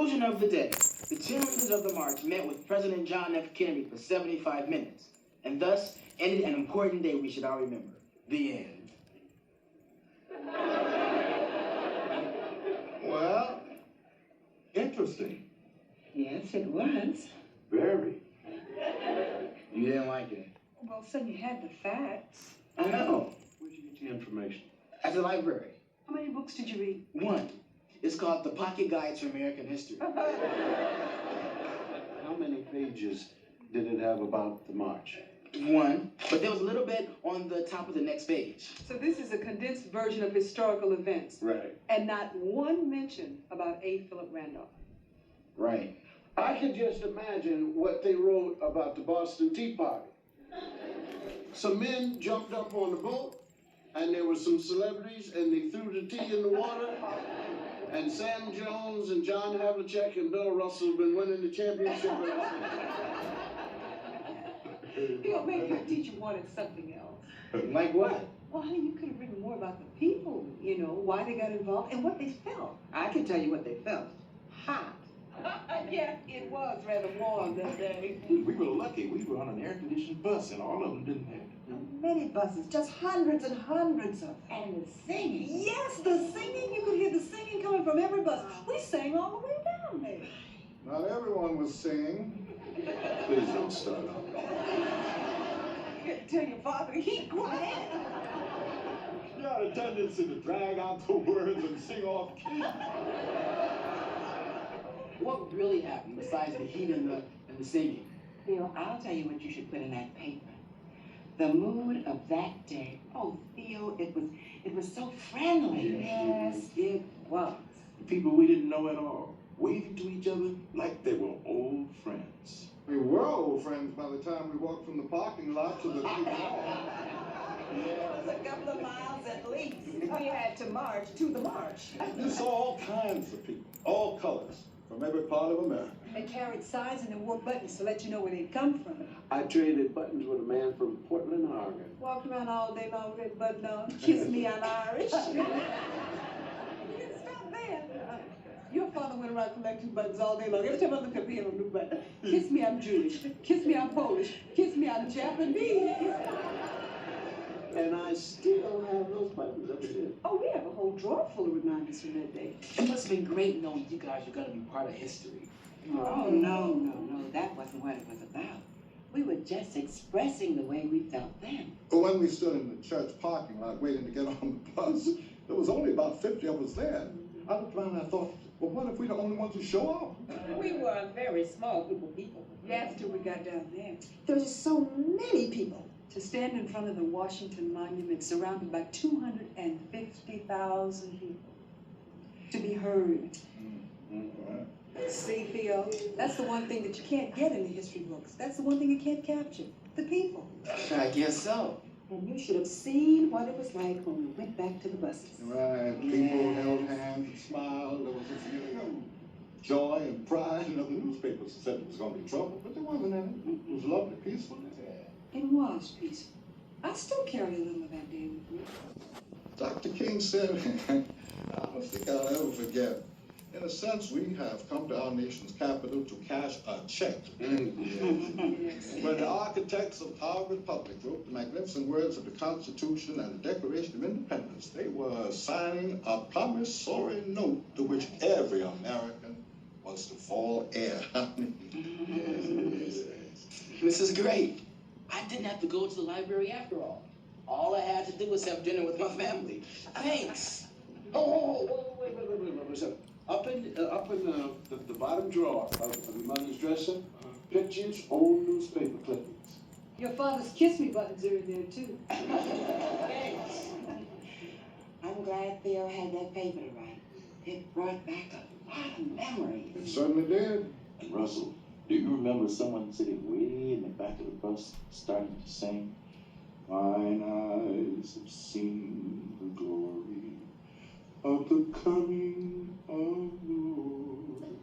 conclusion of the day, the cheerleaders of the march met with President John F. Kennedy for 75 minutes, and thus ended an important day we should all remember. The end. Well, interesting. Yes, it was. Very. You didn't like it? Well, son, you had the facts. I know. Where'd you get your information? At the library. How many books did you read? One. It's called The Pocket Guides to American History. How many pages did it have about the march? One, but there was a little bit on the top of the next page. So this is a condensed version of historical events. Right. And not one mention about A. Philip Randolph. Right. I can just imagine what they wrote about the Boston Tea Party. Some men jumped up on the boat, and there were some celebrities, and they threw the tea in the water. And Sam Jones and John Havlicek and Bill Russell have been winning the championship ever since. You know, maybe your teacher wanted something else. Like what? Well, honey, you could have written more about the people, you know, why they got involved and what they felt. I can tell you what they felt. Hot. Yeah, it was rather warm that day. We were lucky. We were on an air-conditioned bus, and all of them didn't have it. Many buses, just hundreds and hundreds of. And the singing. Yes, the singing. You could hear the singing coming from every bus. We sang all the way down there. Not everyone was singing. Please don't start up. You had to tell your father to keep quiet. You had a tendency to drag out the words and sing off key. What really happened besides the heat and the singing? Theo, I'll tell you what you should put in that paper. The mood of that day. Oh, Theo, it was so friendly. Yes, it was. People we didn't know at all, waving to each other like they were old friends. We were old friends by the time we walked from the parking lot to the big hall. It was a couple of miles at least. We had to march to the march. You saw all kinds of people, all colors, from every part of America. They carried signs and they wore buttons to let you know where they'd come from. I traded buttons with a man from Portland, Oregon. Walked around all day long with that button on. Kiss me, I'm Irish. You didn't stop there. Your father went around collecting buttons all day long. Every time I looked up, he had a new button. Kiss me, I'm Jewish. Kiss me, I'm Polish. Kiss me, I'm Japanese. And I still have those buttons up there. Oh, we have a whole drawer full of reminders from that day. It must have been great knowing you guys were going to be part of history. Oh, no. That wasn't what it was about. We were just expressing the way we felt then. But when we stood in the church parking lot waiting to get on the bus, there was only about 50 of us there. I looked around and I thought, well, what if we're the only ones who show up? We were a very small group of people. That's till we got down there. There were just so many people. To stand in front of the Washington Monument surrounded by 250,000 people. To be heard. See, Theo, that's the one thing that you can't get in the history books. That's the one thing you can't capture. The people. I guess so. And you should have seen what it was like when we went back to the buses. Right, people held hands and smiled. There was a feeling of joy and pride. You know, the newspapers said it was going to be trouble, but there wasn't any. It was lovely, peaceful. It was peaceful. I still carry a little of that day with me. Dr. King said, I don't think I'll ever forget. In a sense, we have come to our nation's capital to cash a check. When the architects of our republic wrote the magnificent words of the Constitution and the Declaration of Independence, they were signing a promissory note to which every American was to fall heir. This is great. I didn't have to go to the library after all. All I had to do was have dinner with my family. Thanks. Wait. Up in the bottom drawer of your mother's dresser, pictures, old newspaper clippings. Your father's kiss me buttons are in there, too. Thanks. I'm glad Theo had that paper to write. It brought back a lot of memories. It certainly did. And Russell, do you remember someone sitting way in the back of the bus starting to sing? Mine eyes have seen the glory of the coming of the Lord.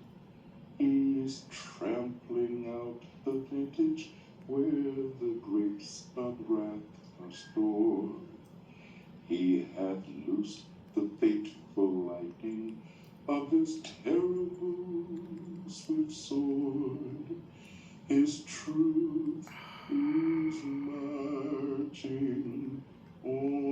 He is trampling out the vintage where the grapes of wrath are stored. He hath loosed the fateful lightning of his terrible sword. His truth is marching on.